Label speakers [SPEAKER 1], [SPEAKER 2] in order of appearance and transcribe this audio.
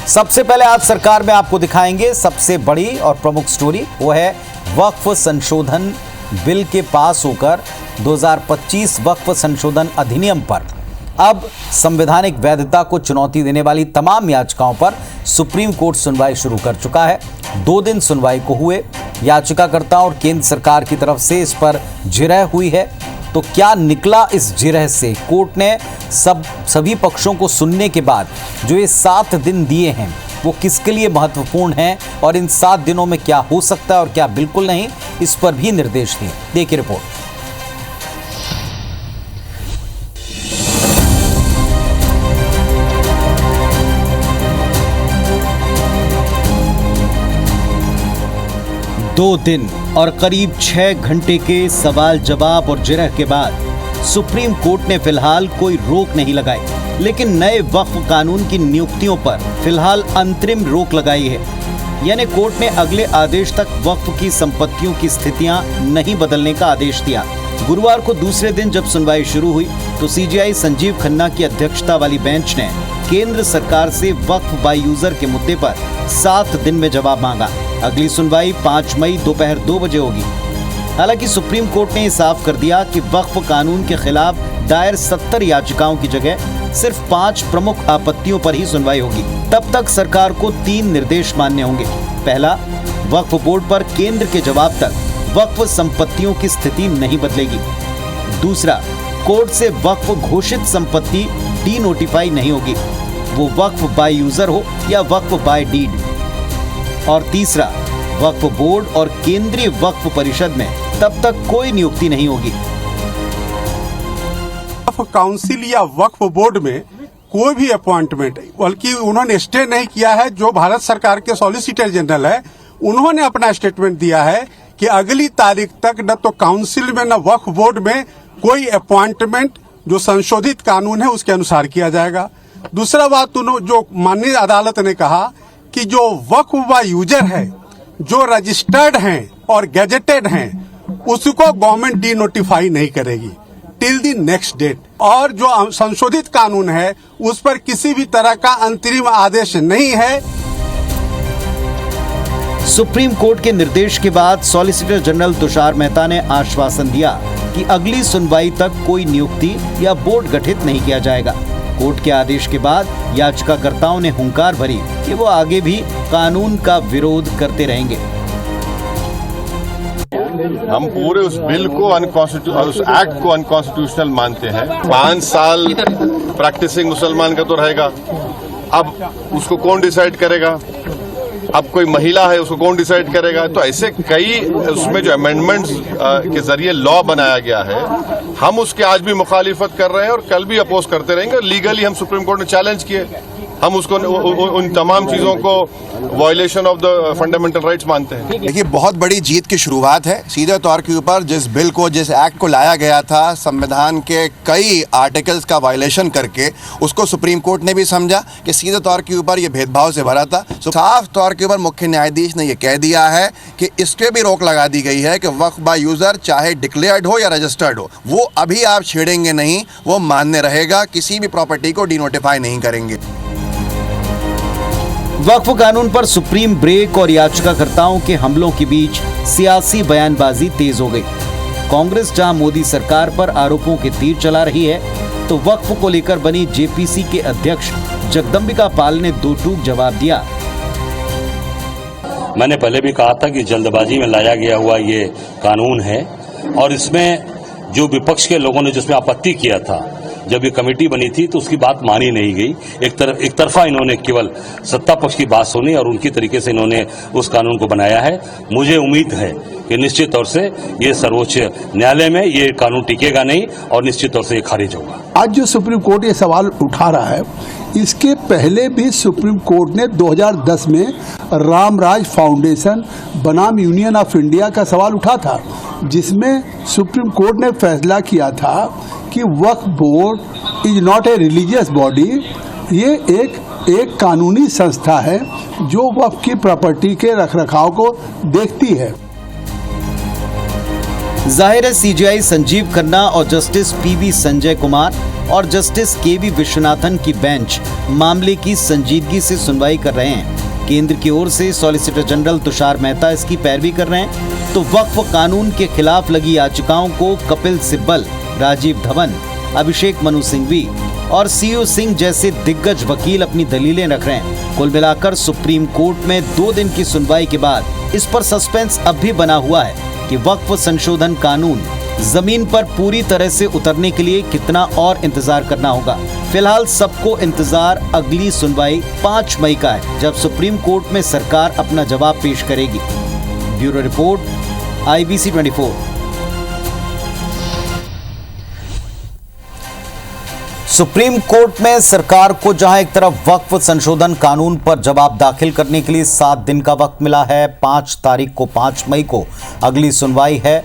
[SPEAKER 1] सबसे पहले आज सरकार में आपको दिखाएंगे सबसे बड़ी और प्रमुख स्टोरी, वो है वक्फ संशोधन बिल के पास होकर 2025 वक्फ संशोधन अधिनियम पर अब संवैधानिक वैधता को चुनौती देने वाली तमाम याचिकाओं पर सुप्रीम कोर्ट सुनवाई शुरू कर चुका है। 2 दिन सुनवाई को हुए। याचिकाकर्ताओं और केंद्र सरकार की तरफ से इस पर जिरह हुई है। तो क्या निकला इस जिरह से? कोर्ट ने सभी पक्षों को सुनने के बाद जो ये 7 दिन दिए हैं वो किसके लिए महत्वपूर्ण हैं और इन 7 दिनों में क्या हो सकता है और क्या बिल्कुल नहीं, इस पर भी निर्देश दिए। देखिए रिपोर्ट। दो दिन और करीब 6 घंटे के सवाल जवाब और जिरह के बाद सुप्रीम कोर्ट ने फिलहाल कोई रोक नहीं लगाई, लेकिन नए वक्फ कानून की नियुक्तियों पर फिलहाल अंतरिम रोक लगाई है। यानी कोर्ट ने अगले आदेश तक वक्फ की संपत्तियों की स्थितियां नहीं बदलने का आदेश दिया। गुरुवार को दूसरे दिन जब सुनवाई शुरू हुई तो सीजेआई संजीव खन्ना की अध्यक्षता वाली बेंच ने केंद्र सरकार से वक्फ बाय यूजर के मुद्दे पर 7 दिन में जवाब मांगा। अगली सुनवाई 5 मई दोपहर 2 बजे होगी। हालांकि सुप्रीम कोर्ट ने साफ कर दिया कि वक्फ कानून के खिलाफ दायर 70 याचिकाओं की जगह सिर्फ 5 प्रमुख आपत्तियों पर ही सुनवाई होगी। तब तक सरकार को 3 निर्देश मानने होंगे। पहला, वक्फ बोर्ड पर केंद्र के जवाब तक वक्फ संपत्तियों की स्थिति नहीं बदलेगी। दूसरा, कोर्ट से वक्फ घोषित संपत्ति डी नोटिफाई नहीं होगी, वो वक्फ बाय यूजर हो या वक्फ बाय डीड। और तीसरा, वक्फ बोर्ड और केंद्रीय वक्फ परिषद में तब तक कोई नियुक्ति नहीं होगी।
[SPEAKER 2] वक्फ काउंसिल या वक्फ बोर्ड में कोई भी अपॉइंटमेंट, बल्कि उन्होंने स्टे नहीं किया है। जो भारत सरकार के सॉलिसिटर जनरल है, उन्होंने अपना स्टेटमेंट दिया है कि अगली तारीख तक न तो काउंसिल में न वक्फ बोर्ड में कोई अपॉइंटमेंट जो संशोधित कानून है उसके अनुसार किया जाएगा। दूसरा बात, जो माननीय अदालत ने कहा कि जो वक्फ बाय यूजर है, जो रजिस्टर्ड हैं और गैजेटेड हैं, उसको गवर्नमेंट डी नोटिफाई नहीं करेगी टिल द नेक्स्ट डेट। और जो संशोधित कानून है उस पर किसी भी तरह का अंतरिम आदेश नहीं है।
[SPEAKER 1] सुप्रीम कोर्ट के निर्देश के बाद सॉलिसिटर जनरल तुषार मेहता ने आश्वासन दिया कि अगली सुनवाई तक कोई नियुक्ति या बोर्ड गठित नहीं किया जाएगा। कोर्ट के आदेश के बाद याचिकाकर्ताओं ने हुंकार भरी कि वो आगे भी कानून का विरोध करते रहेंगे।
[SPEAKER 3] हम पूरे उस बिल को उस एक्ट को अनकॉन्स्टिट्यूशनल मानते हैं। 5 साल प्रैक्टिसिंग मुसलमान का तो रहेगा, अब उसको कौन डिसाइड करेगा? अब कोई महिला है, उसको कौन डिसाइड करेगा? तो ऐसे कई उसमें जो अमेंडमेंट्स के जरिए लॉ बनाया गया है, हम उसके आज भी मुखालिफत कर रहे हैं और कल भी अपोज करते रहेंगे। लीगली हम सुप्रीम कोर्ट ने चैलेंज किए, हम उसको उन तमाम चीजों को violation of the fundamental rights मानते हैं।
[SPEAKER 4] देखिए, बहुत बड़ी जीत की शुरुआत है। सीधे तौर के ऊपर जिस बिल को, जिस एक्ट को लाया गया था, संविधान के कई आर्टिकल्स का वायलेशन करके, उसको सुप्रीम कोर्ट ने भी समझा कि सीधे तौर के ऊपर ये भेदभाव से भरा था। साफ तौर के ऊपर मुख्य न्यायाधीश ने यह कह दिया है कि इसके भी रोक लगा दी गई है कि वक्फ बाय यूजर चाहे डिक्लेयर्ड हो या रजिस्टर्ड हो, वो अभी आप छेड़ेंगे नहीं, वो मान्य रहेगा। किसी भी प्रॉपर्टी को डिनोटिफाई नहीं करेंगे।
[SPEAKER 1] वक्फ कानून पर सुप्रीम ब्रेक और याचिकाकर्ताओं के हमलों के बीच सियासी बयानबाजी तेज हो गई। कांग्रेस जहां मोदी सरकार पर आरोपों के तीर चला रही है, तो वक्फ को लेकर बनी जेपीसी के अध्यक्ष जगदम्बिका पाल ने दो टूक जवाब दिया।
[SPEAKER 5] मैंने पहले भी कहा था कि जल्दबाजी में लाया गया हुआ ये कानून है और इसमें जो विपक्ष के लोगों ने जिसमें आपत्ति किया था, जब ये कमेटी बनी थी तो उसकी बात मानी नहीं गई। एक तरफा इन्होंने केवल सत्ता पक्ष की बात सुनी और उनकी तरीके से इन्होंने उस कानून को बनाया है। मुझे उम्मीद है कि निश्चित तौर से ये सर्वोच्च न्यायालय में ये कानून टिकेगा नहीं और निश्चित तौर से ये खारिज होगा।
[SPEAKER 6] आज जो सुप्रीम कोर्ट ये सवाल उठा रहा है, इसके पहले भी सुप्रीम कोर्ट ने 2010 में रामराज फाउंडेशन बनाम यूनियन ऑफ इंडिया का सवाल उठा था, जिसमें सुप्रीम कोर्ट ने फैसला किया था कि Waqf board is not a religious body, ये एक कानूनी संस्था है जो वक्फ की प्रॉपर्टी के रखरखाव को देखती है।
[SPEAKER 1] जाहिर है सीजेआई संजीव खन्ना और जस्टिस पीवी संजय कुमार और जस्टिस के.वी. विश्वनाथन की बेंच मामले की संजीदगी से सुनवाई कर रहे हैं। केंद्र की ओर से सॉलिसिटर जनरल तुषार मेहता इसकी पैरवी कर रहे हैं, तो वक्फ कानून के खिलाफ लगी याचिकाओं को कपिल सिब्बल, राजीव धवन, अभिषेक मनु सिंघवी और सीयू सिंह जैसे दिग्गज वकील अपनी दलीलें रख रहे हैं। कुल मिलाकर सुप्रीम कोर्ट में 2 दिन की सुनवाई के बाद इस पर सस्पेंस अब भी बना हुआ है कि वक्फ संशोधन कानून जमीन पर पूरी तरह से उतरने के लिए कितना और इंतजार करना होगा। फिलहाल सबको इंतजार अगली सुनवाई 5 मई का है, जब सुप्रीम कोर्ट में सरकार अपना जवाब पेश करेगी। Bureau report, IBC 24। Supreme court में सरकार को जहां एक तरफ वक्फ संशोधन कानून पर जवाब दाखिल करने के लिए 7 दिन का वक्त मिला है, 5 तारीख को 5 मई को अगली सुनवाई है,